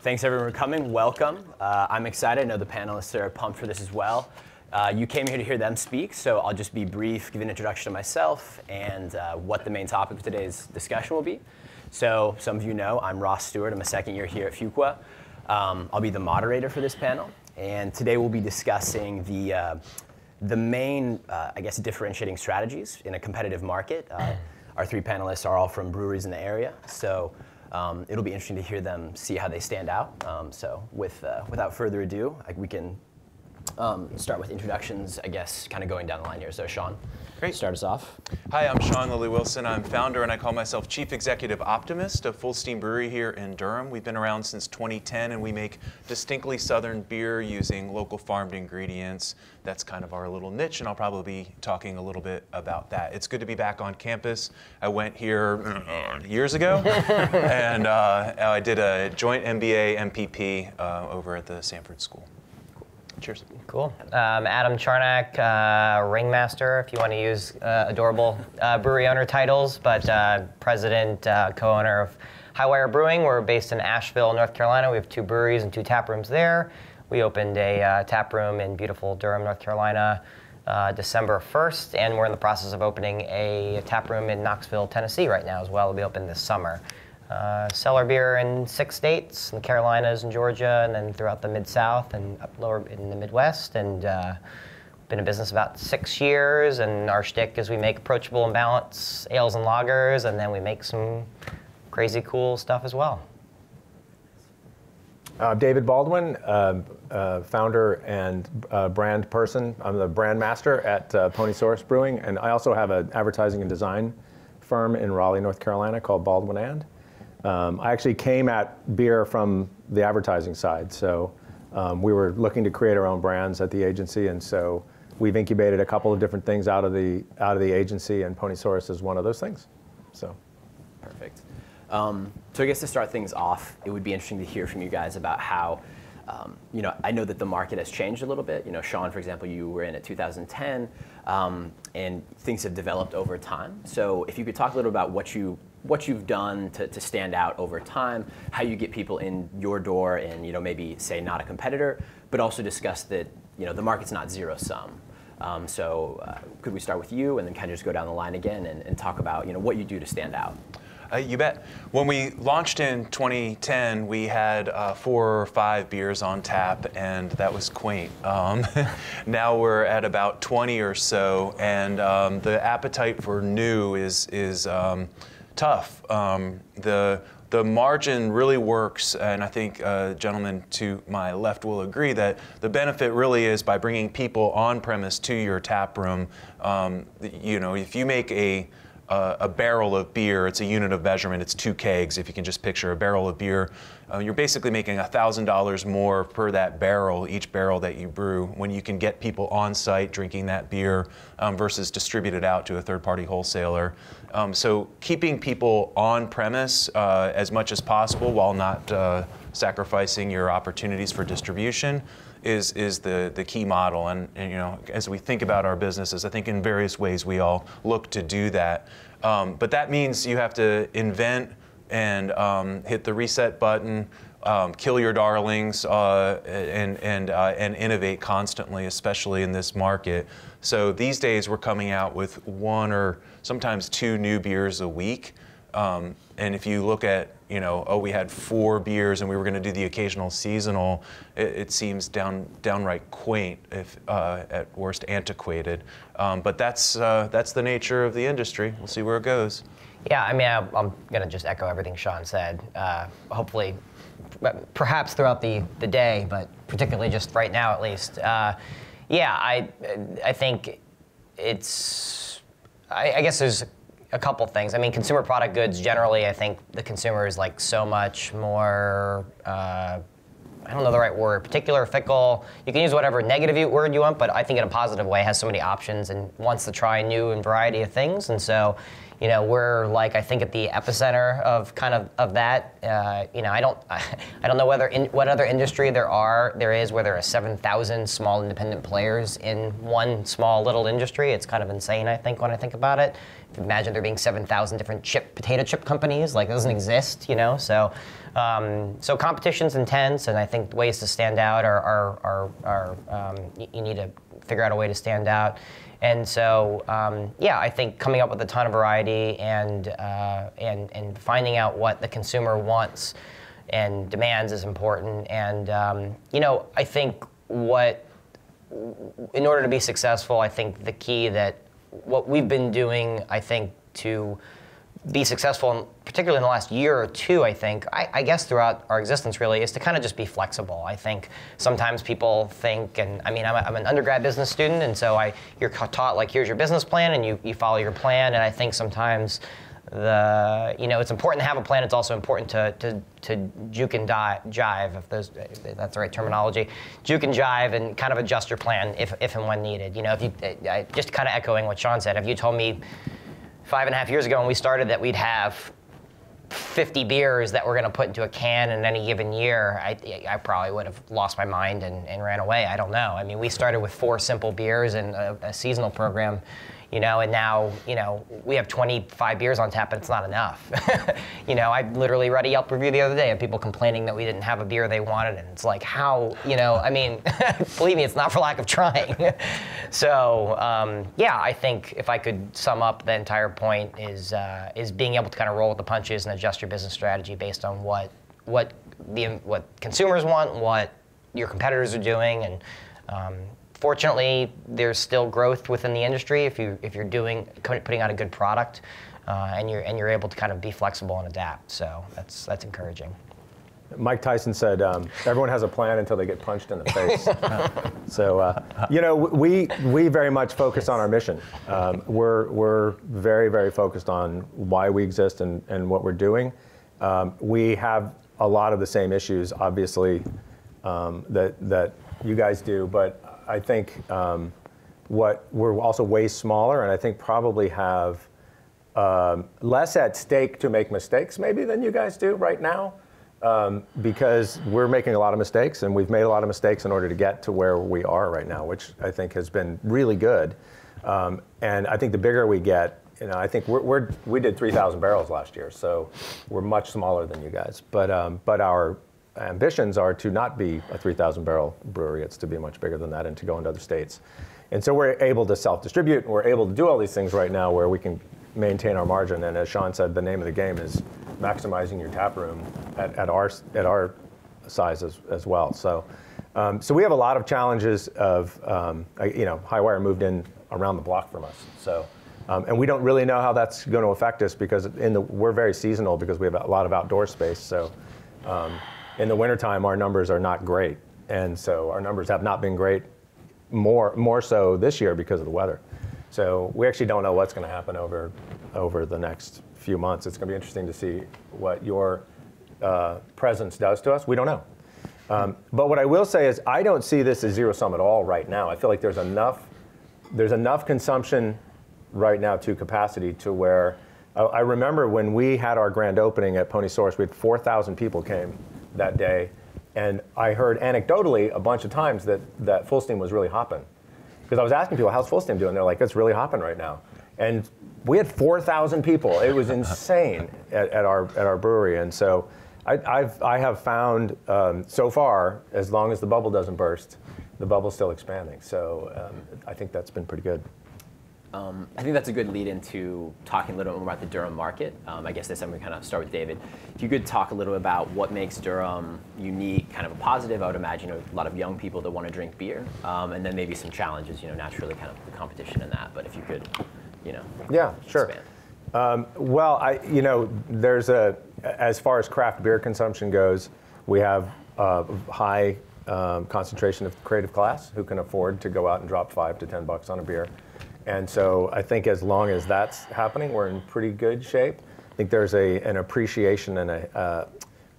Thanks everyone for coming. Welcome. I'm excited. I know the panelists are pumped for this as well. You came here to hear them speak, so I'll just be brief, give an introduction to myself and what the main topic of today's discussion will be. So some of you know I'm Ross Stewart. I'm a second year here at Fuqua. I'll be the moderator for this panel, and today we'll be discussing the main, I guess, differentiating strategies in a competitive market. Our three panelists are all from breweries in the area, so it'll be interesting to hear them see how they stand out. So without further ado, we can start with introductions, I guess, kind of going down the line here. So Sean, great. Start us off. Hi, I'm Sean Lilly-Wilson. I'm founder and I call myself Chief Executive Optimist of Fullsteam Brewery here in Durham. We've been around since 2010 and we make distinctly southern beer using local farmed ingredients. That's kind of our little niche, and I'll probably be talking a little bit about that. It's good to be back on campus. I went here years ago and I did a joint MBA MPP over at the Sanford School. Cheers. Cool. Adam Charnack, ringmaster, if you want to use adorable brewery owner titles, but president, co-owner of Highwire Brewing. We're based in Asheville, North Carolina. We have 2 breweries and 2 tap rooms there. We opened a tap room in beautiful Durham, North Carolina, December 1st, and we're in the process of opening a tap room in Knoxville, Tennessee right now as well. It'll be open this summer. Sell our beer in 6 states, in the Carolinas and Georgia, and then throughout the Mid-South and up lower in the Midwest. And been in business about 6 years, and our shtick is we make approachable and balanced ales and lagers, and then we make some crazy cool stuff as well. David Baldwin, founder and brand person. I'm the brand master at Ponysaurus Brewing, and I also have an advertising and design firm in Raleigh, North Carolina called Baldwin and. I actually came at beer from the advertising side, so we were looking to create our own brands at the agency, and so we've incubated a couple of different things out of the agency, and Ponysaurus is one of those things. So, perfect. So I guess to start things off, it would be interesting to hear from you guys about how, I know that the market has changed a little bit. Sean, for example, you were in at 2010, and things have developed over time. So if you could talk a little about what you've done to stand out over time, how you get people in your door and, maybe say not a competitor, but also discuss that, the market's not zero sum. Could we start with you and then kind of just go down the line again and talk about, what you do to stand out? You bet. When we launched in 2010, we had 4 or 5 beers on tap, and that was quaint. Now we're at about 20 or so, and the appetite for new is tough. The margin really works, and I think gentlemen to my left will agree that the benefit really is by bringing people on premise to your tap room. If you make a barrel of beer, it's a unit of measurement, it's 2 kegs. If you can just picture a barrel of beer, you're basically making $1,000 more per that barrel, each barrel that you brew, when you can get people on site drinking that beer versus distribute it out to a third-party wholesaler. So keeping people on premise as much as possible while not sacrificing your opportunities for distribution is the key model. And as we think about our businesses, I think in various ways we all look to do that. But that means you have to invent and hit the reset button, kill your darlings, and innovate constantly, especially in this market. So these days we're coming out with 1 or sometimes 2 new beers a week. And if you look at, we had 4 beers and we were going to do the occasional seasonal, it seems downright quaint, if at worst antiquated. But that's the nature of the industry. We'll see where it goes. Yeah, I mean, I'm going to just echo everything Sean said. Hopefully, perhaps throughout the day, but particularly just right now at least. Yeah, I think I guess there's a couple things. I mean, consumer product goods generally, I think the consumer is like so much more, I don't know the right word, particular, fickle. You can use whatever negative word you want, but I think in a positive way has so many options and wants to try new and variety of things. And so, we're like, I think at the epicenter of kind of that. I don't know what other industry there is where there are 7,000 small independent players in one small little industry. It's kind of insane, I think, when I think about it. Imagine there being 7,000 different potato chip companies. Like, it doesn't exist, So So competition's intense, and I think ways to stand out you need to figure out a way to stand out. And so, I think coming up with a ton of variety and finding out what the consumer wants and demands is important. And I think in order to be successful, I think the key that what we've been doing, I think, to be successful, particularly in the last year or two, I guess throughout our existence really, is to kind of just be flexible. I think sometimes people think, and I mean, I'm an undergrad business student, and so you're taught, like, here's your business plan, and you follow your plan, and I think sometimes it's important to have a plan. It's also important to juke and jive, if that's the right terminology. Juke and jive and kind of adjust your plan if and when needed. Just kind of echoing what Sean said, if you told me 5.5 years ago when we started that we'd have 50 beers that we're going to put into a can in any given year, I probably would have lost my mind and ran away. I don't know. I mean, we started with 4 simple beers and a seasonal program, and now, we have 25 beers on tap, but it's not enough. I literally read a Yelp review the other day of people complaining that we didn't have a beer they wanted, and it's like, how, I mean, believe me, it's not for lack of trying. So, I think if I could sum up the entire point is being able to kind of roll with the punches and adjust your business strategy based on what consumers want, what your competitors are doing, and fortunately, there's still growth within the industry if you're putting out a good product, and you're able to kind of be flexible and adapt. So that's encouraging. Mike Tyson said, "Everyone has a plan until they get punched in the face." So we very much focus on our mission. We're very, very focused on why we exist and what we're doing. We have a lot of the same issues, obviously, that you guys do, but I think we're also way smaller, and I think probably have less at stake to make mistakes maybe than you guys do right now, because we're making a lot of mistakes, and we've made a lot of mistakes in order to get to where we are right now, which I think has been really good. And I think the bigger we get, I think we did 3,000 barrels last year, so we're much smaller than you guys. But our ambitions are to not be a 3,000 barrel brewery. It's to be much bigger than that and to go into other states. And so we're able to self-distribute, and we're able to do all these things right now where we can maintain our margin. And as Sean said, the name of the game is maximizing your tap room at our size as well. So we have a lot of challenges of, Highwire moved in around the block from us. So, and we don't really know how that's going to affect us because we're very seasonal because we have a lot of outdoor space. So in the wintertime, our numbers are not great. And so our numbers have not been great, more so this year because of the weather. So we actually don't know what's going to happen over the next few months. It's going to be interesting to see what your presence does to us. We don't know. But what I will say is I don't see this as zero sum at all right now. I feel like there's enough consumption right now to capacity to where I remember when we had our grand opening at Ponysaurus, we had 4,000 people came that day, and I heard anecdotally a bunch of times that Fullsteam was really hopping. Because I was asking people, how's Fullsteam doing? They're like, it's really hopping right now. And we had 4,000 people. It was insane at our brewery. And so I have found so far, as long as the bubble doesn't burst, the bubble's still expanding. So I think that's been pretty good. I think that's a good lead into talking a little bit more about the Durham market. I guess this time we kind of start with David. If you could talk a little bit about what makes Durham unique, kind of a positive. I would imagine a lot of young people that want to drink beer, and then maybe some challenges, naturally kind of the competition in that. But if you could, yeah, sure. Expand. There's as far as craft beer consumption goes, we have a high concentration of creative class who can afford to go out and drop $5 to $10 on a beer. And so I think as long as that's happening, we're in pretty good shape. I think there's an appreciation and a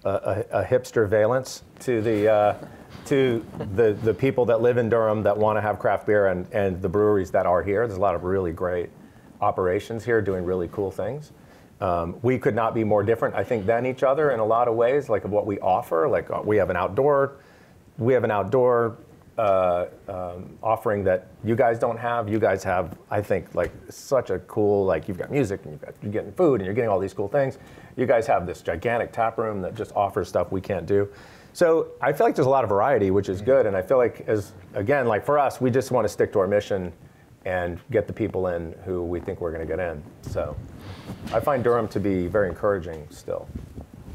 hipster valence to the people that live in Durham that want to have craft beer and the breweries that are here. There's a lot of really great operations here doing really cool things. We could not be more different, I think, than each other in a lot of ways, like of what we offer. Like we have an outdoor offering that you guys don't have. You guys have, I think, like such a cool, like you've got music and you're getting food and you're getting all these cool things. You guys have this gigantic tap room that just offers stuff we can't do. So I feel like there's a lot of variety, which is good. And I feel like, again, like for us, we just want to stick to our mission and get the people in who we think we're going to get in. So I find Durham to be very encouraging still.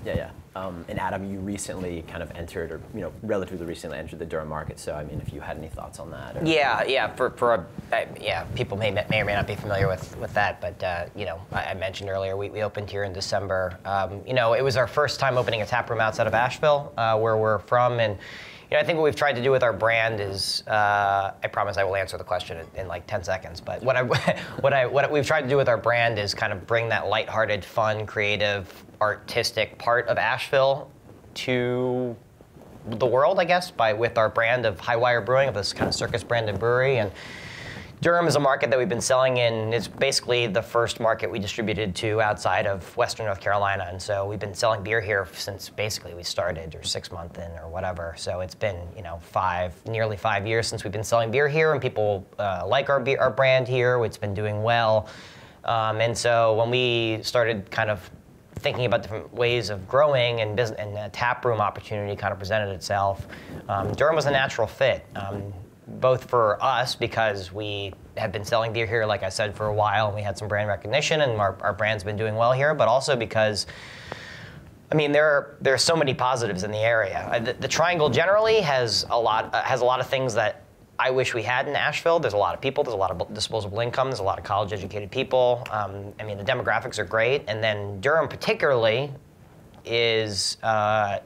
Yeah. And Adam, you recently kind of entered, or relatively recently entered the Durham market. So I mean, if you had any thoughts on that? Or... Yeah. People may or may not be familiar with that, but I mentioned earlier we opened here in December. It was our first time opening a tap room outside of Asheville, where we're from, and I think what we've tried to do with our brand is, I promise I will answer the question in like 10 seconds, but what we've tried to do with our brand is kind of bring that lighthearted, fun, creative, artistic part of Asheville to the world, I guess, with our brand of High Wire Brewing, of this kind of circus branded brewery. And Durham is a market that we've been selling in. It's basically the first market we distributed to outside of Western North Carolina. And so we've been selling beer here since basically we started, or 6 months in, or whatever. So it's been, nearly 5 years since we've been selling beer here, and people like our brand here. It's been doing well. And so when we started kind of thinking about different ways of growing, and a tap room opportunity kind of presented itself, Durham was a natural fit. Both for us, because we have been selling beer here, like I said, for a while, and we had some brand recognition, and our brand's been doing well here, but also because, there are so many positives in the area. The Triangle generally has a lot of things that I wish we had in Asheville. There's a lot of people, there's a lot of disposable income, there's a lot of college-educated people. The demographics are great, and then Durham particularly is, I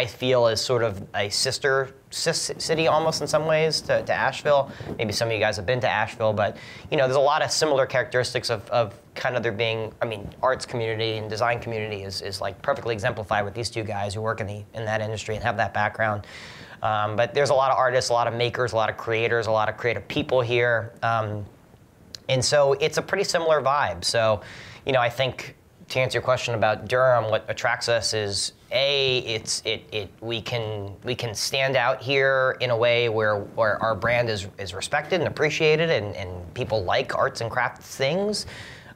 feel, is sort of a sister city almost in some ways to Asheville. Maybe some of you guys have been to Asheville, but there's a lot of similar characteristics of kind of there being, arts community and design community is like perfectly exemplified with these two guys who work in that industry and have that background. But there's a lot of artists, a lot of makers, a lot of creators, a lot of creative people here. And so it's a pretty similar vibe. So, I think, to answer your question about Durham, what attracts us is we can stand out here in a way where our brand is respected and appreciated, and people like arts and crafts things.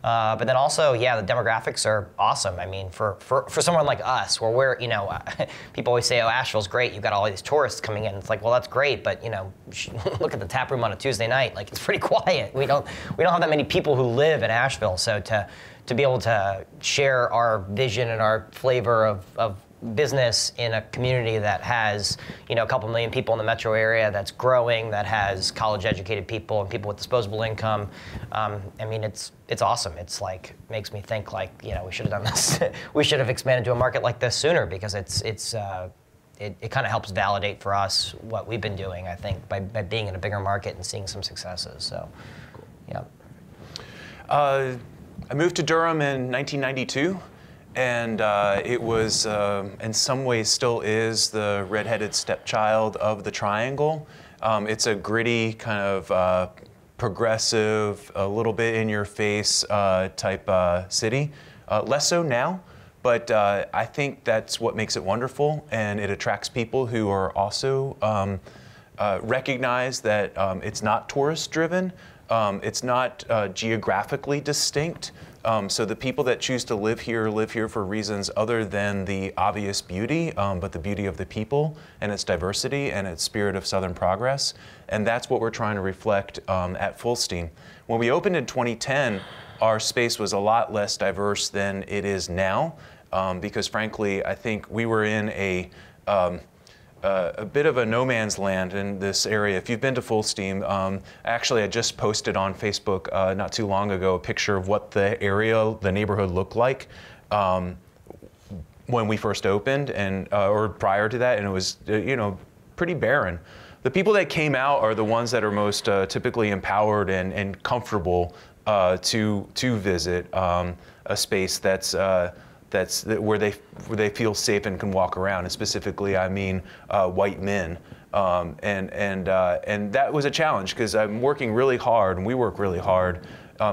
But then also, the demographics are awesome. For someone like us, where we're, people always say, oh, Asheville's great, you've got all these tourists coming in. It's like, well, that's great, but look at the tap room on a Tuesday night. Like, it's pretty quiet. We don't have that many people who live in Asheville. So to be able to share our vision and our flavor of business in a community that has, a couple million people in the metro area, that's growing, that has college-educated people and people with disposable income. It's awesome. It's like, makes me think like, we should have done this. We should have expanded to a market like this sooner, because it kind of helps validate for us what we've been doing, I think, by being in a bigger market and seeing some successes. So, yeah. I moved to Durham in 1992. And it was, in some ways, still is the redheaded stepchild of the Triangle. It's a gritty, kind of progressive, a little bit in your face type city. Less so now, but I think that's what makes it wonderful, and it attracts people who are also recognize that it's not tourist driven, it's not geographically distinct. So the people that choose to live here for reasons other than the obvious beauty, but the beauty of the people and its diversity and its spirit of Southern progress. And that's what we're trying to reflect at Fullsteam. When we opened in 2010, our space was a lot less diverse than it is now, because frankly, I think we were in a bit of a no man's land in this area. If you've been to Fullsteam, actually I just posted on Facebook not too long ago a picture of what the neighborhood looked like when we first opened, and or prior to that, and it was pretty barren. The people that came out are the ones that are most typically empowered and comfortable to visit a space that's where they feel safe and can walk around, and specifically I mean white men, and that was a challenge, because I'm working really hard, and we work really hard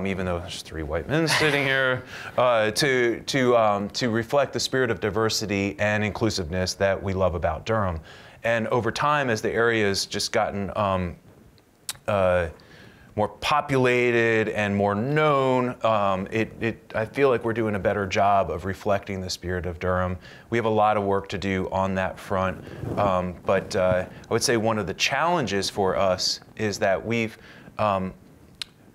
even though there's 3 white men sitting here, to reflect the spirit of diversity and inclusiveness that we love about Durham. And over time, as the area's just gotten more populated and more known, I feel like we're doing a better job of reflecting the spirit of Durham. We have a lot of work to do on that front, but I would say one of the challenges for us is that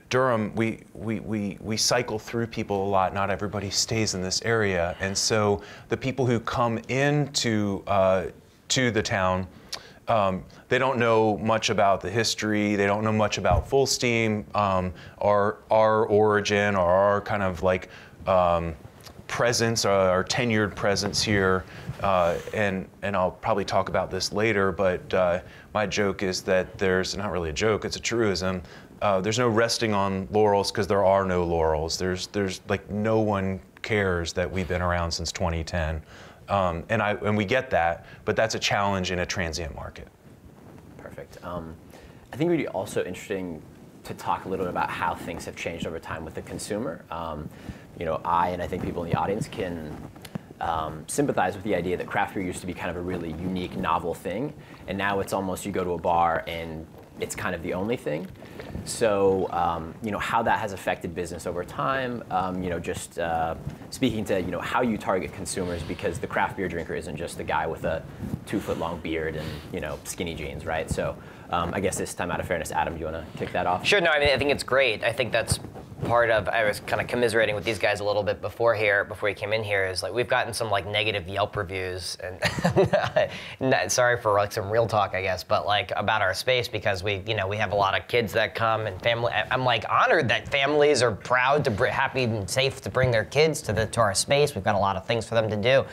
Durham, we cycle through people a lot. Not everybody stays in this area, and so the people who come into to the town, they don't know much about the history. They don't know much about Fullsteam, our origin, or our kind of like presence, our tenured presence here. And I'll probably talk about this later, but my joke is that there's not really a joke, it's a truism. There's no resting on laurels because there are no laurels. There's like no one cares that we've been around since 2010. And we get that, but that's a challenge in a transient market. Perfect. I think it would be also interesting to talk a little bit about how things have changed over time with the consumer. I think people in the audience can sympathize with the idea that craft beer used to be kind of a really unique, novel thing, and now it's almost you go to a bar and it's kind of the only thing. So, how that has affected business over time, just speaking to, how you target consumers, because the craft beer drinker isn't just the guy with a 2-foot-long beard and, skinny jeans, right? So, I guess this time, out of fairness, Adam, do you want to kick that off? Sure, no, I think it's great. I think that's part of, I was kind of commiserating with these guys a little bit before you came in here, is like we've gotten some like negative Yelp reviews, and sorry for like some real talk, I guess, but like about our space, because we have a lot of kids that come and family. I'm like honored that families are proud to happy and safe to bring their kids to our space. We've got a lot of things for them to do.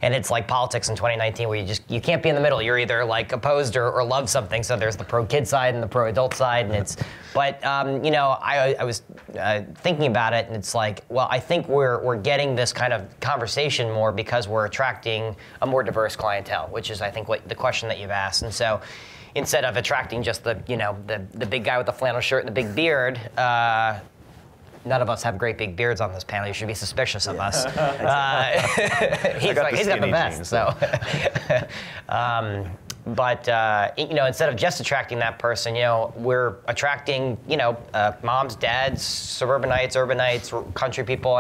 And it's like politics in 2019 where you can't be in the middle. You're either like opposed or love something. So there's the pro-kid side and the pro-adult side. And I was thinking about it, and it's like, well, I think we're getting this kind of conversation more because we're attracting a more diverse clientele, which is, I think, what the question that you've asked. And so instead of attracting just the big guy with the flannel shirt and the big beard, none of us have great big beards on this panel. You should be suspicious of us. He's got the best. Jeans, so, instead of just attracting that person, we're attracting moms, dads, suburbanites, urbanites, country people.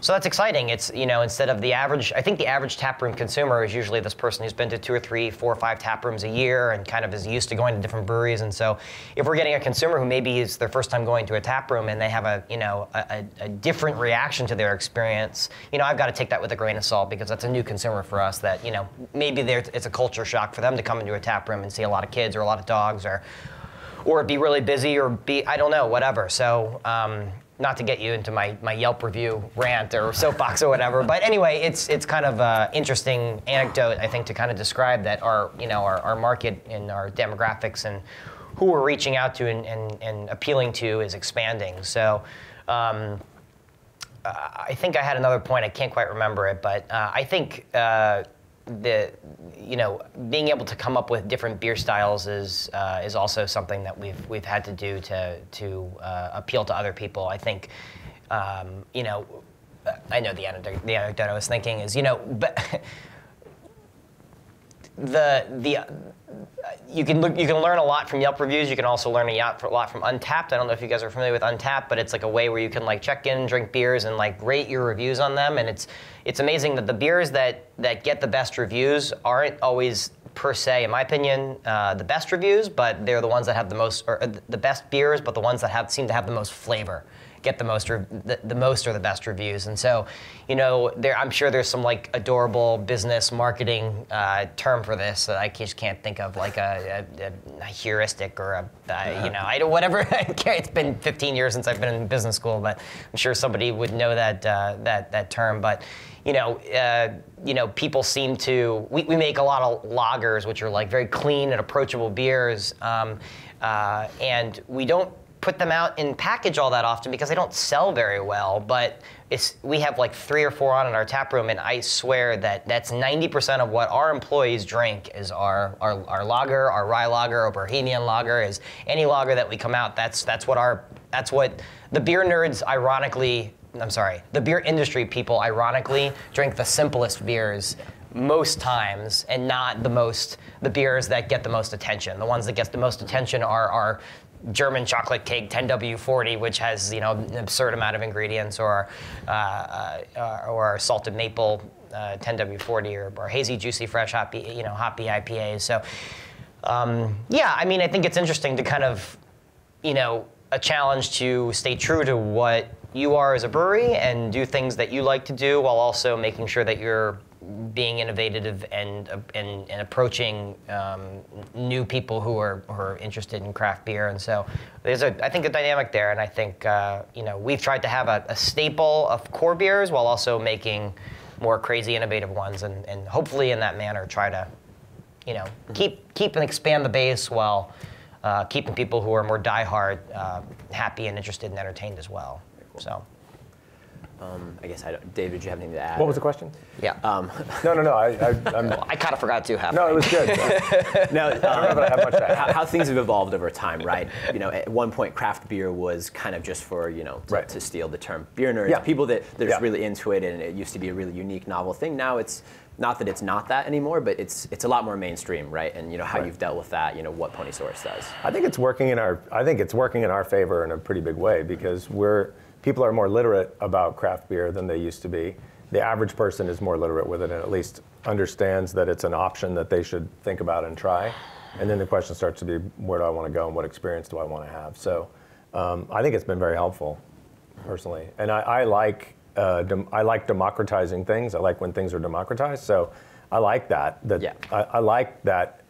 So that's exciting. It's, instead of the average, I think the average taproom consumer is usually this person who's been to 2 or 3, 4 or 5 taprooms a year and kind of is used to going to different breweries. And so if we're getting a consumer who maybe is their first time going to a taproom and they have a different reaction to their experience, I've got to take that with a grain of salt, because that's a new consumer for us that, maybe it's a culture shock for them to come into a taproom and see a lot of kids or a lot of dogs or be really busy or be, I don't know, whatever. So, not to get you into my Yelp review rant or soapbox or whatever, but anyway, it's kind of an interesting anecdote, I think, to kind of describe that our market and our demographics and who we're reaching out to and appealing to is expanding. So I think I had another point, I can't quite remember it, but I think being able to come up with different beer styles is also something that we've had to do to appeal to other people. I think, I know the anecdote I was thinking is, but you can learn a lot from Yelp reviews. You can also learn a lot from Untapped. I don't know if you guys are familiar with Untapped, but it's like a way where you can like check in, drink beers, and like rate your reviews on them. And it's amazing that the beers that get the best reviews aren't always, per se, in my opinion, the best reviews, but they're the ones that have the most, or the best beers, but the ones that seem to have the most flavor, get the most or the best reviews. And so, I'm sure there's some like adorable business marketing term for this that I just can't think of, like a heuristic or whatever. It's been 15 years since I've been in business school, but I'm sure somebody would know that term. But people seem to. We make a lot of lagers, which are like very clean and approachable beers, and we don't put them out in package all that often because they don't sell very well. But we have like 3 or 4 on in our tap room, and I swear that's 90% of what our employees drink is our lager, our rye lager, our Bohemian lager, is any lager that we come out. That's what our that's what the beer nerds ironically, I'm sorry, the beer industry people ironically drink the simplest beers most times, and not the beers that get the most attention. The ones that get the most attention are German chocolate cake 10W40, which has an absurd amount of ingredients, or salted maple 10W40, or hazy, juicy, fresh, hoppy IPAs. So yeah, I mean, I think it's interesting to kind of a challenge to stay true to what you are as a brewery and do things that you like to do, while also making sure that you're being innovative and approaching new people who are interested in craft beer. And so there's I think a dynamic there, and I think we've tried to have a staple of core beers while also making more crazy innovative ones, and hopefully in that manner try to keep and expand the base while keeping people who are more diehard happy and interested and entertained as well. So. I guess David, did you have anything to add? What was the question? Yeah. No. I kind of forgot to half. No, it was good. No, I don't know that I have much to add. how things have evolved over time, right? At one point, craft beer was kind of just for to steal the term beer nerds, Yeah. people that are just really into it, and it used to be a really unique, novel thing. Now it's not that it's not that anymore, but it's a lot more mainstream, right? And how you've dealt with that, what Ponysaurus does. I think it's working in our favor in a pretty big way, because people are more literate about craft beer than they used to be. The average person is more literate with it, and at least understands that it's an option that they should think about and try. And then the question starts to be, where do I want to go, and what experience do I want to have? So I think it's been very helpful, personally. And I like democratizing things. I like when things are democratized. So I like that. I like that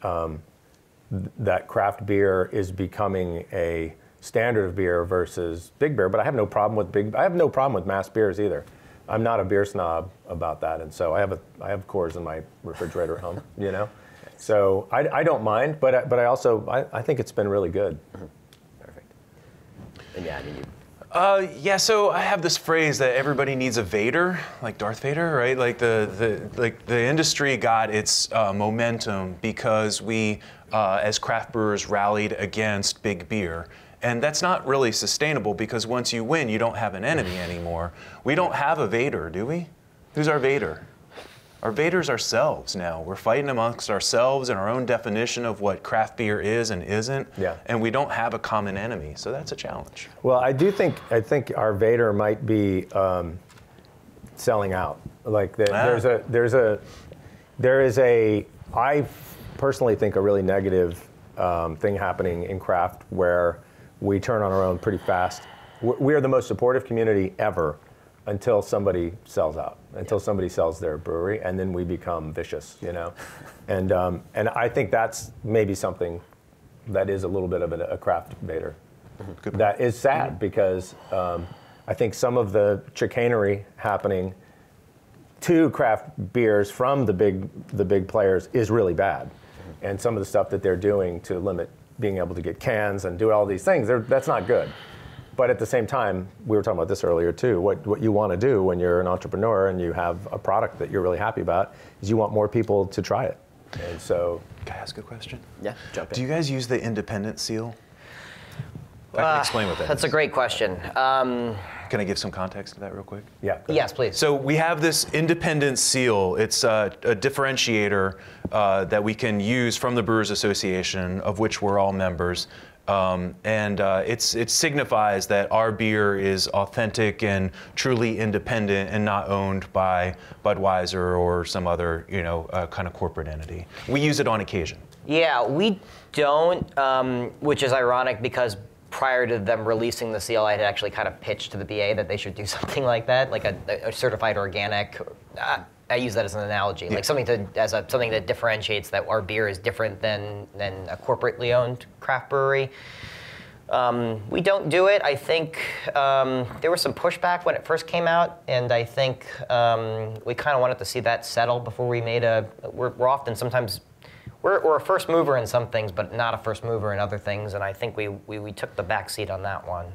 that craft beer is becoming a standard of beer versus big beer, but I have no problem with mass beers either. I'm not a beer snob about that, and so I have Coors in my refrigerator at home, So I don't mind, but I also think it's been really good. Mm-hmm. Perfect. And yeah, I mean, so I have this phrase that everybody needs a Vader, like Darth Vader, right? Like the industry got its momentum because we, as craft brewers, rallied against big beer. And that's not really sustainable, because once you win, you don't have an enemy anymore. We don't have a Vader, do we? Who's our Vader? Our Vader's ourselves now. We're fighting amongst ourselves and our own definition of what craft beer is and isn't. Yeah. And we don't have a common enemy, so that's a challenge. Well, I think our Vader might be selling out. Like there is a I personally think a really negative thing happening in craft, where we turn on our own pretty fast. We are the most supportive community ever until somebody sells out, until somebody sells their brewery, and then we become vicious, And I think that's maybe something that is a little bit of a craft Vader. Mm-hmm. That is sad, because I think some of the chicanery happening to craft beers from the big players is really bad. Mm-hmm. And some of the stuff that they're doing to limit being able to get cans and do all these things, that's not good. But at the same time, we were talking about this earlier too, what you want to do when you're an entrepreneur and you have a product that you're really happy about is you want more people to try it. And so... Can I ask a question? Yeah, jump in. Do you guys use the independent seal? I can explain what that is. That's a great question. Can I give some context to that real quick? Yeah. Yes, please. So we have this independent seal. It's a differentiator that we can use from the Brewers Association, of which we're all members. It signifies that our beer is authentic and truly independent and not owned by Budweiser or some other kind of corporate entity. We use it on occasion. Yeah, we don't, which is ironic, because prior to them releasing the seal, I had actually kind of pitched to the BA that they should do something like that, like a certified organic. I use that as an analogy, like something that differentiates that our beer is different than a corporately owned craft brewery. We don't do it. I think there was some pushback when it first came out, and I think we kind of wanted to see that settle before we made we're often sometimes. We're a first mover in some things, but not a first mover in other things, and I think we took the back seat on that one.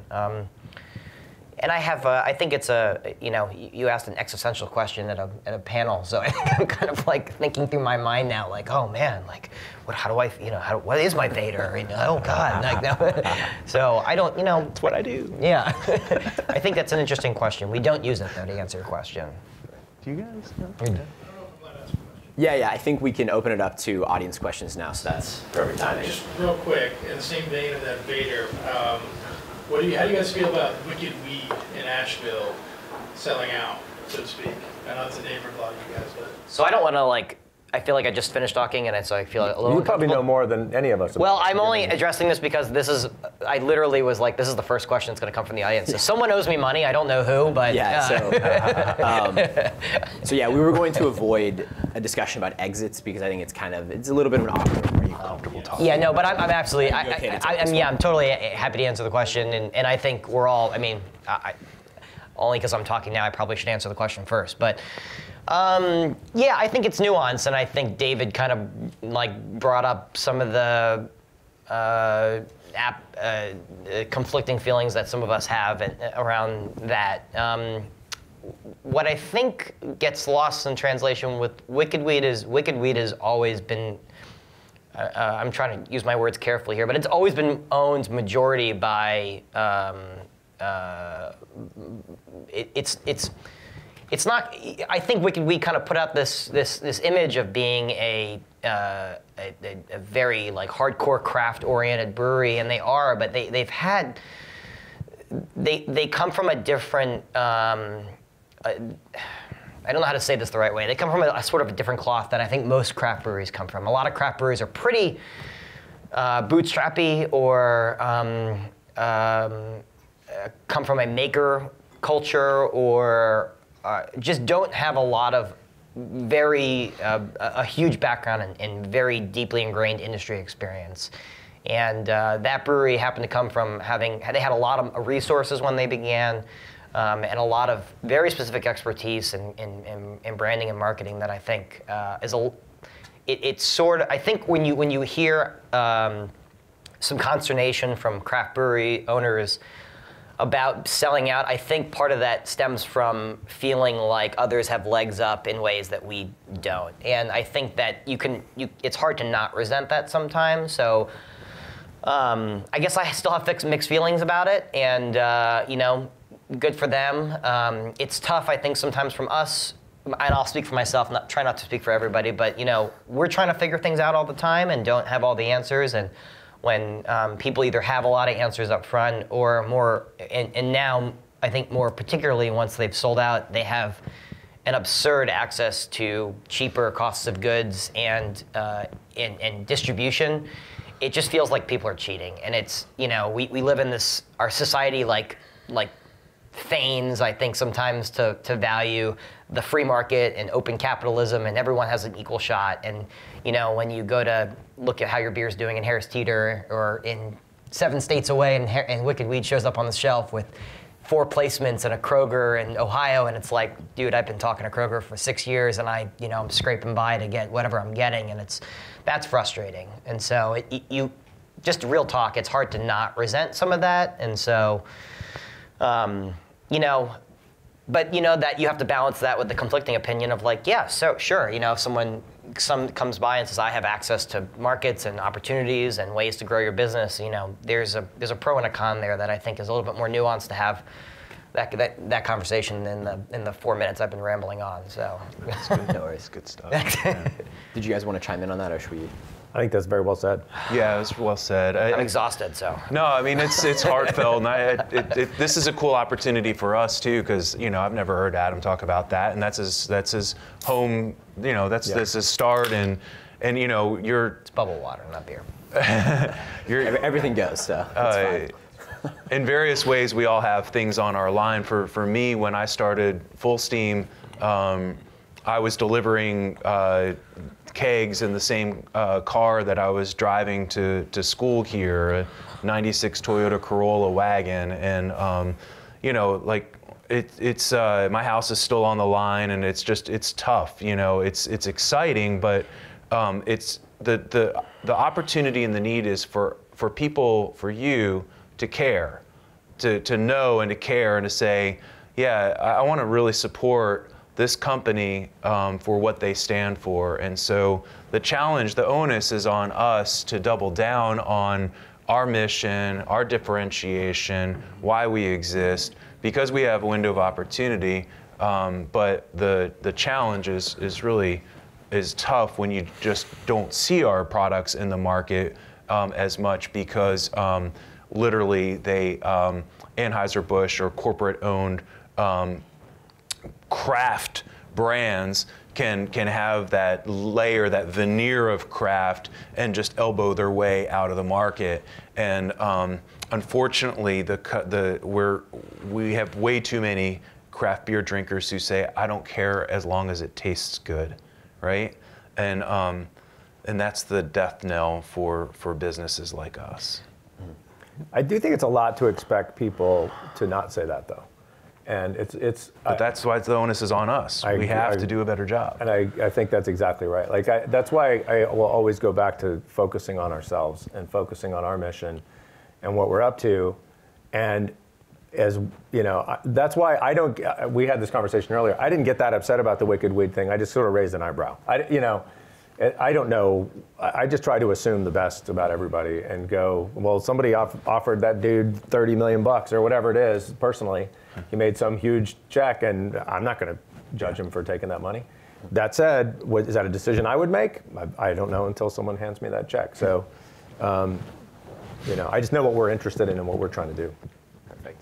And I have, I think it's you asked an existential question at a panel, so I'm kind of like thinking through my mind now, like, oh man, like, how do I, what is my Vader? Oh God, like, no. So I don't, That's what I do. Yeah. I think that's an interesting question. We don't use it though to answer your question. Do you guys know? Yeah, I think we can open it up to audience questions now, so that's perfect timing. Just real quick, in the same vein of that Vader, how do you guys feel about Wicked Weed in Asheville selling out, so to speak? I know it's a neighbor of a lot of you guys, but. So I don't want to I feel like I just finished talking, and so I feel a little. You probably know more than any of us. Well, I'm only addressing this because I literally was like, this is the first question that's going to come from the audience. So someone owes me money. I don't know who, but So yeah, we were going to avoid a discussion about exits because I think it's a little bit of an awkward. Are you comfortable talking? Yeah, no, but I'm absolutely. I'm totally happy to answer the question, and I think we're all. I mean, only because I'm talking now, I probably should answer the question first, but. Yeah, I think it's nuanced, and I think David kind of brought up some of the conflicting feelings that some of us have around that. What I think gets lost in translation with Wicked Weed has always been. I'm trying to use my words carefully here, but it's always been owned majority by. It's not. I think Wicked Weed kind of put out this image of being a very hardcore craft-oriented brewery, and they are, but they come from a different. I don't know how to say this the right way. They come from a sort of a different cloth than I think most craft breweries come from. A lot of craft breweries are pretty bootstrappy or come from a maker culture or. Just don't have a lot of a huge background in very deeply ingrained industry experience. And that brewery happened to come from they had a lot of resources when they began, and a lot of very specific expertise in branding and marketing that I think it's sort of, I think when you hear some consternation from craft brewery owners about selling out, I think part of that stems from feeling like others have legs up in ways that we don't. And I think that it's hard to not resent that sometimes. So I guess I still have mixed feelings about it, and good for them. It's tough, I think, sometimes from us, and I'll speak for myself, try not to speak for everybody, but we're trying to figure things out all the time and don't have all the answers. And when people either have a lot of answers up front or more, and now I think more particularly once they've sold out, they have an absurd access to cheaper costs of goods and distribution. It just feels like people are cheating, and it's we live in our society like feigns, I think, sometimes to value the free market and open capitalism, and everyone has an equal shot. And when you go to look at how your beer's doing in Harris Teeter or in 7 states away, and Wicked Weed shows up on the shelf with 4 placements and a Kroger in Ohio, and it's like, dude, I've been talking to Kroger for 6 years, and I'm scraping by to get whatever I'm getting, and that's frustrating. And so just real talk, it's hard to not resent some of that, and so. But that you have to balance that with the conflicting opinion of so sure, if someone comes by and says, I have access to markets and opportunities and ways to grow your business, there's a pro and a con there that I think is a little bit more nuanced to have that conversation in the 4 minutes I've been rambling on. So that's good. No worries. Good stuff. Yeah. Did you guys want to chime in on that, or should we? I think that's very well said. Yeah, it was well said. I'm exhausted, so. No, I mean, it's heartfelt, and this is a cool opportunity for us, too, because, I've never heard Adam talk about that, and that's his home, that's his start, and you're... It's bubble water, not beer. Everything goes, so it's fine. In various ways, we all have things on our line. For me, when I started Fullsteam, I was delivering kegs in the same car that I was driving to school here, a 96 Toyota Corolla wagon, and it's my house is still on the line, and it's tough, it's exciting, but it's the opportunity and the need is for people, for you to care, to know and to care and to say, yeah, I want to really support this company for what they stand for. And so the challenge, the onus is on us to double down on our mission, our differentiation, why we exist, because we have a window of opportunity. But the challenge is really tough when you just don't see our products in the market as much, because literally they Anheuser-Busch or corporate-owned craft brands can have that layer, that veneer of craft, and just elbow their way out of the market. And unfortunately, we have way too many craft beer drinkers who say, I don't care as long as it tastes good, right? And that's the death knell for businesses like us. I do think it's a lot to expect people to not say that, though. And but that's why the onus is on us. We have to do a better job. And I think that's exactly right. Like that's why I will always go back to focusing on ourselves and focusing on our mission and what we're up to. And as you know, that's why I don't. We had this conversation earlier. I didn't get that upset about the Wicked Weed thing. I just sort of raised an eyebrow. I don't know. I just try to assume the best about everybody and go, well, somebody offered that dude $30 million or whatever it is personally. He made some huge check, and I'm not going to judge him for taking that money. That said, is that a decision I would make? I don't know until someone hands me that check. So, I just know what we're interested in and what we're trying to do. Perfect.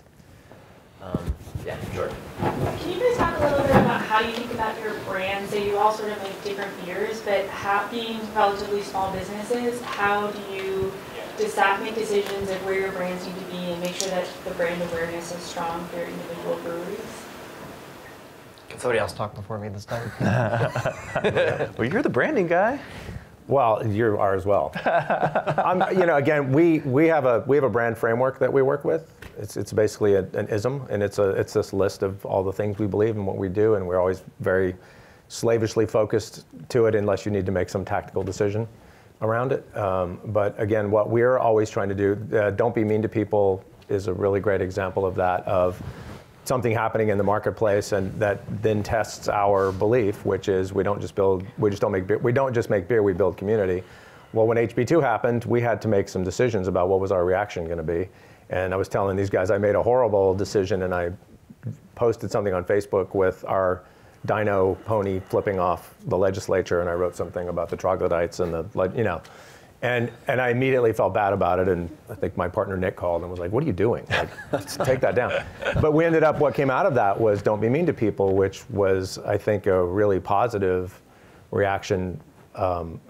Yeah, sure. Can you guys talk a little bit about how you think about your brand? So you all sort of make different beers, but being relatively small businesses, how do you make decisions of where your brands need to be and make sure that the brand awareness is strong for your individual breweries? Can somebody else talk before me this time? Well, you're the branding guy. Well, you are as well. Again, we have a brand framework that we work with. It's basically an ism, and it's this list of all the things we believe and what we do, and we're always very slavishly focused to it unless you need to make some tactical decision around it. But again, what we're always trying to do, don't be mean to people, is a really great example of that, of something happening in the marketplace and that then tests our belief, which is we don't just make beer, we build community. Well, when HB2 happened, we had to make some decisions about what was our reaction going to be. And I was telling these guys I made a horrible decision, and I posted something on Facebook with our dino pony flipping off the legislature, and I wrote something about the troglodytes and and I immediately felt bad about it, and I think my partner Nick called and was like, what are you doing? Like, take that down. But we ended up, what came out of that was don't be mean to people, which was, I think, a really positive reaction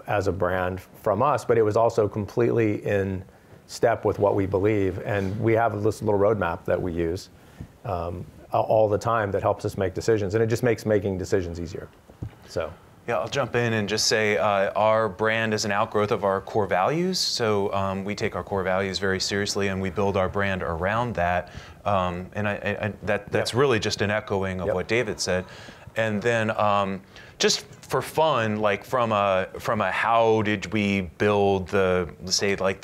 as a brand from us, but it was also completely in step with what we believe, and we have this little roadmap that we use all the time that helps us make decisions, and it just makes making decisions easier. So. Yeah, I'll jump in and just say our brand is an outgrowth of our core values. So we take our core values very seriously, and we build our brand around that. And that's really just an echoing of what David said. And then just for fun, like from a how did we build the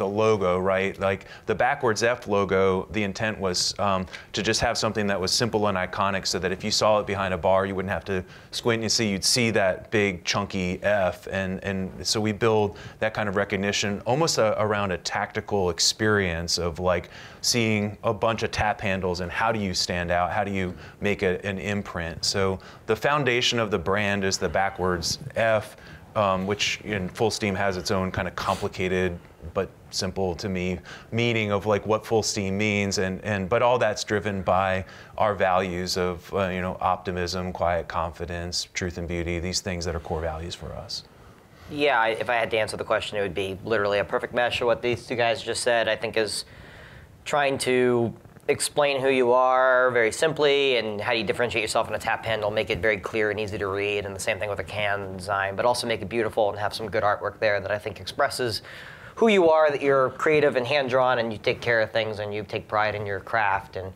logo, right? Like the backwards F logo, the intent was to just have something that was simple and iconic, so that if you saw it behind a bar, you wouldn't have to squint and see. You'd see that big chunky F, and so we build that kind of recognition almost around a tactical experience of like seeing a bunch of tap handles and how do you stand out, how do you make an imprint. So the foundation of the brand is the backwards F, which in Fullsteam has its own kind of complicated but simple to me meaning of like what Fullsteam means, but all that's driven by our values of optimism, quiet confidence, truth and beauty, these things that are core values for us. Yeah, if I had to answer the question, it would be literally a perfect mesh of what these two guys just said. I think is trying to explain who you are very simply and how you differentiate yourself in a tap handle, make it very clear and easy to read, and the same thing with a can design, but also make it beautiful and have some good artwork there that I think expresses who you are, that you're creative and hand-drawn and you take care of things and you take pride in your craft. And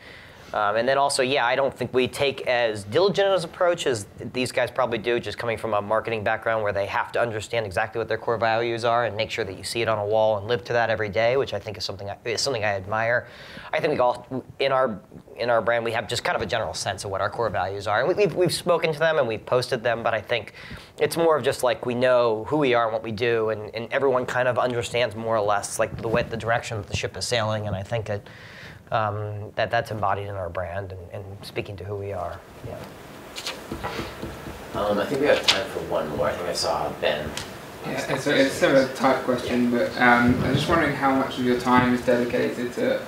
And then also, yeah, I don't think we take as diligent an approach as these guys probably do, just coming from a marketing background where they have to understand exactly what their core values are and make sure that you see it on a wall and live to that every day, which I think is something I admire. I think we all, in our brand, we have just kind of a general sense of what our core values are. And we've spoken to them and we've posted them, but I think it's more of just like we know who we are and what we do, and everyone kind of understands more or less like the direction that the ship is sailing, and I think that that's embodied in our brand and speaking to who we are. Yeah. I think we have time for one more. I think I saw Ben. Yeah, so it's sort of a type question, but I'm just wondering how much of your time is dedicated to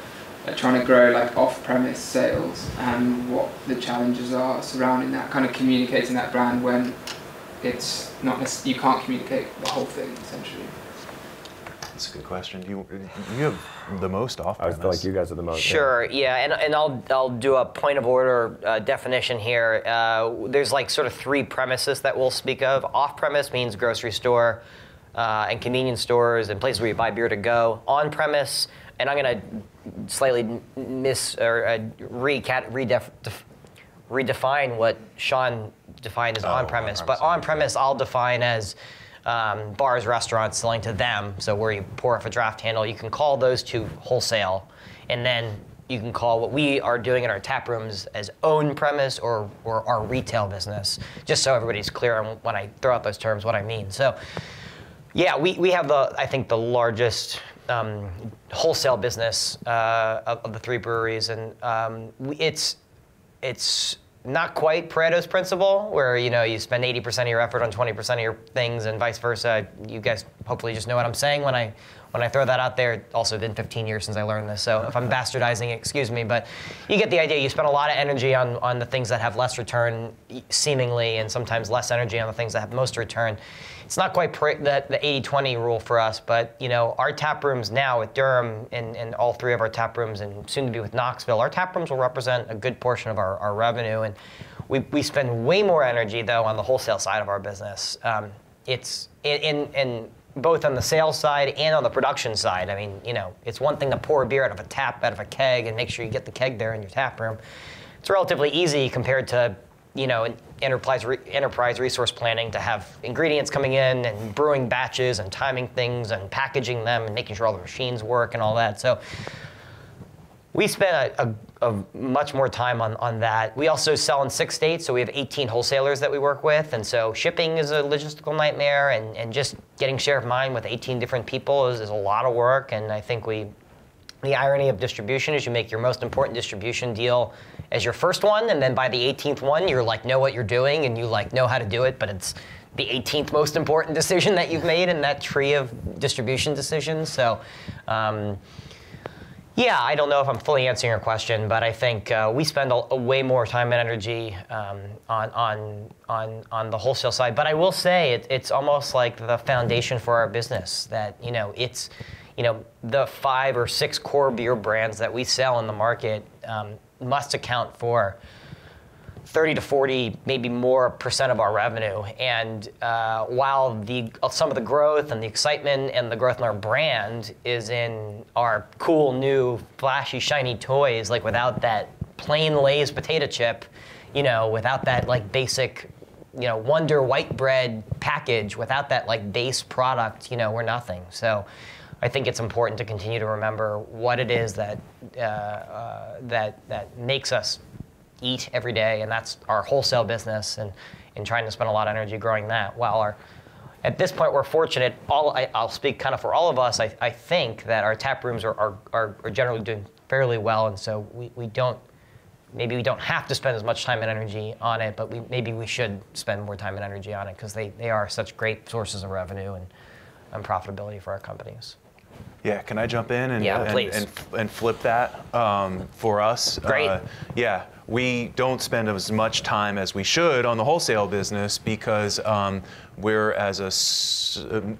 trying to grow like off-premise sales, and what the challenges are surrounding that, kind of communicating that brand when it's not you can't communicate the whole thing essentially. That's a good question. You have the most off-premise. I feel like you guys are the most. Sure, yeah, and I'll do a point of order definition here. There's like sort of 3 premises that we'll speak of. Off-premise means grocery store and convenience stores and places where you buy beer to go. On-premise, and I'm going to slightly redefine what Sean defined as on-premise. But on-premise I'll define as bars, restaurants selling to them, so where you pour off a draft handle. You can call those 2 wholesale, and then you can call what we are doing in our tap rooms as own premise or our retail business, just so everybody's clear on when I throw out those terms what I mean. So yeah, we have I think the largest wholesale business of the 3 breweries, and it's not quite Pareto's principle, where you spend 80% of your effort on 20% of your things, and vice versa. You guys hopefully just know what I'm saying when I throw that out there. Also been 15 years since I learned this, so if I'm bastardizing it, excuse me, but you get the idea. You spend a lot of energy on the things that have less return, seemingly, and sometimes less energy on the things that have most return. It's not quite the 80-20 rule for us, but our tap rooms now with Durham and all 3 of our tap rooms, and soon to be with Knoxville, our tap rooms will represent a good portion of our revenue, and we spend way more energy though on the wholesale side of our business. It's in both on the sales side and on the production side. I mean, it's one thing to pour a beer out of a tap, out of a keg, and make sure you get the keg there in your tap room. It's relatively easy compared to enterprise resource planning to have ingredients coming in and brewing batches and timing things and packaging them and making sure all the machines work and all that. So we spend a much more time on that. We also sell in 6 states, so we have 18 wholesalers that we work with, and so shipping is a logistical nightmare, and just getting share of mind with 18 different people is a lot of work. And I think the irony of distribution is you make your most important distribution deal as your first one, and then by the 18th one, you're like, know what you're doing, and you like know how to do it, but it's the 18th most important decision that you've made in that tree of distribution decisions. So, yeah, I don't know if I'm fully answering your question, but I think we spend a way more time and energy on the wholesale side. But I will say it's almost like the foundation for our business. That it's the 5 or 6 core beer brands that we sell in the market must account for 30 to 40, maybe more % of our revenue. And while some of the growth and the excitement and the growth in our brand is in our cool, new, flashy, shiny toys, like without that plain Lay's potato chip, without that like basic, Wonder white bread package, without that like base product, we're nothing. So I think it's important to continue to remember what it is that that makes us eat every day, and that's our wholesale business, and trying to spend a lot of energy growing that. While at this point we're fortunate, I'll speak kind of for all of us, I think that our tap rooms are generally doing fairly well, and so we don't have to spend as much time and energy on it, but maybe we should spend more time and energy on it, because they are such great sources of revenue and profitability for our companies. Yeah, can I jump in and flip that for us? Great. Yeah, we don't spend as much time as we should on the wholesale business because we're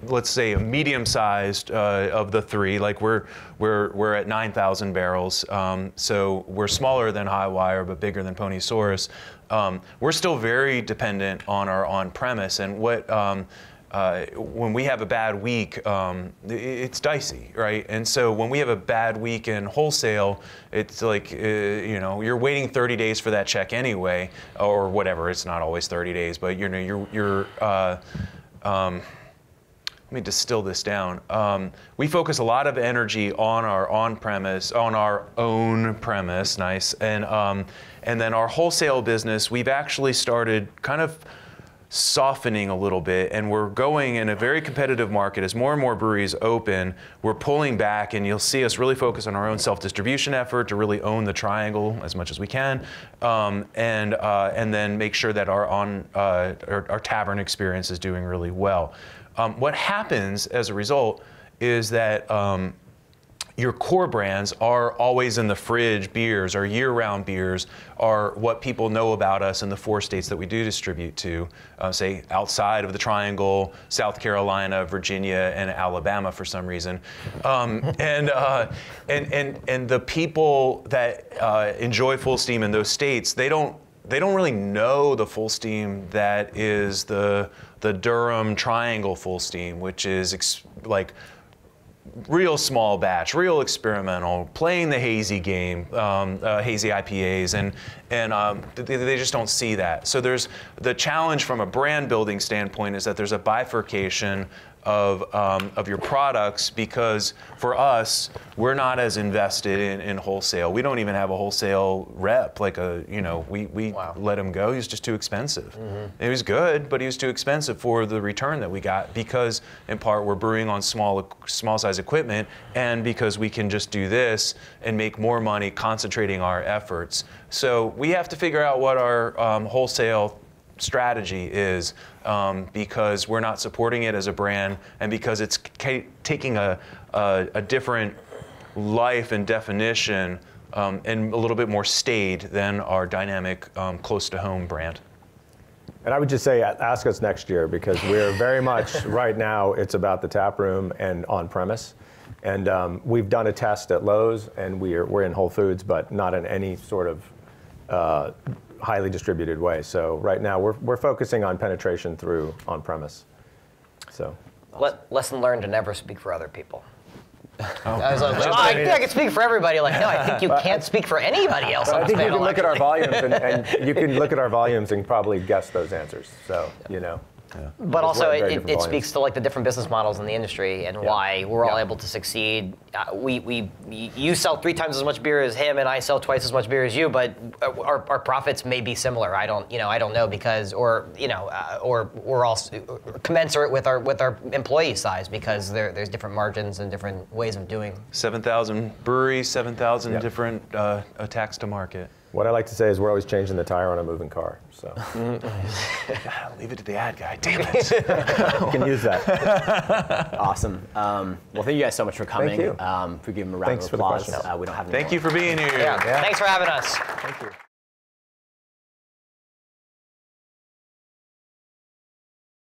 let's say a medium-sized of the 3. Like we're at 9,000 barrels, so we're smaller than Highwire but bigger than Ponysaurus. We're still very dependent on our on-premise, and what when we have a bad week, it's dicey, right? And so when we have a bad week in wholesale, it's like, you know, you're waiting 30 days for that check anyway, or whatever. It's not always 30 days, but you know, let me distill this down. We focus a lot of energy on our on-premise, on our own premise, nice, and then our wholesale business, we've actually started kind of softening a little bit, and we're going in a very competitive market. As more and more breweries open, we're pulling back, and you'll see us really focus on our own self-distribution effort to really own the triangle as much as we can, and then make sure that our tavern experience is doing really well. What happens as a result is that your core brands are always in the fridge beers, or year-round beers, are what people know about us in the 4 states that we do distribute to, say outside of the Triangle, South Carolina, Virginia, and Alabama for some reason. And the people that enjoy Fullsteam in those states, they don't really know the Fullsteam that is the Durham Triangle Fullsteam, which is like real small batch, real experimental, playing the hazy game, hazy IPAs, and they just don't see that. So there's the challenge from a brand building standpoint is that there's a bifurcation of your products, because for us, we're not as invested in wholesale. We don't even have a wholesale rep. Like we let him go. He was just too expensive. He was good, but he was too expensive for the return that we got, because in part we're brewing on small size equipment, and because we can just do this and make more money concentrating our efforts. So we have to figure out what our wholesale strategy is, because we're not supporting it as a brand, and because it's taking a different life and definition, and a little bit more staid than our dynamic close to home brand. And I would just say, ask us next year, because we're very much, right now, it's about the tap room and on premise. And we've done a test at Lowe's, and we're in Whole Foods, but not in any sort of highly distributed way. So right now we're focusing on penetration through on-premise. So lesson learned to never speak for other people. I was like, I think I can speak for everybody. Like, no, I think you can't speak for anybody else on I this think you panel. can look at our volumes, and you can look at our volumes and probably guess those answers. So you know. Yeah. But also, it speaks volumes. to like the different business models in the industry and why we're all able to succeed. You sell 3 times as much beer as him, and I sell twice as much beer as you. But our profits may be similar. I don't know, because or we're all commensurate with our employee size, because there's different margins and different ways of doing. 7,000 breweries, 7,000 different attacks to market. What I like to say is we're always changing the tire on a moving car. So Leave it to the ad guy. Damn it. you can use that. Awesome. Well, thank you guys so much for coming. Thank you. If we give them a round Thanks of for the applause. questions. We don't have any Thank more. you for being here. Yeah. Thanks for having us. Thank you.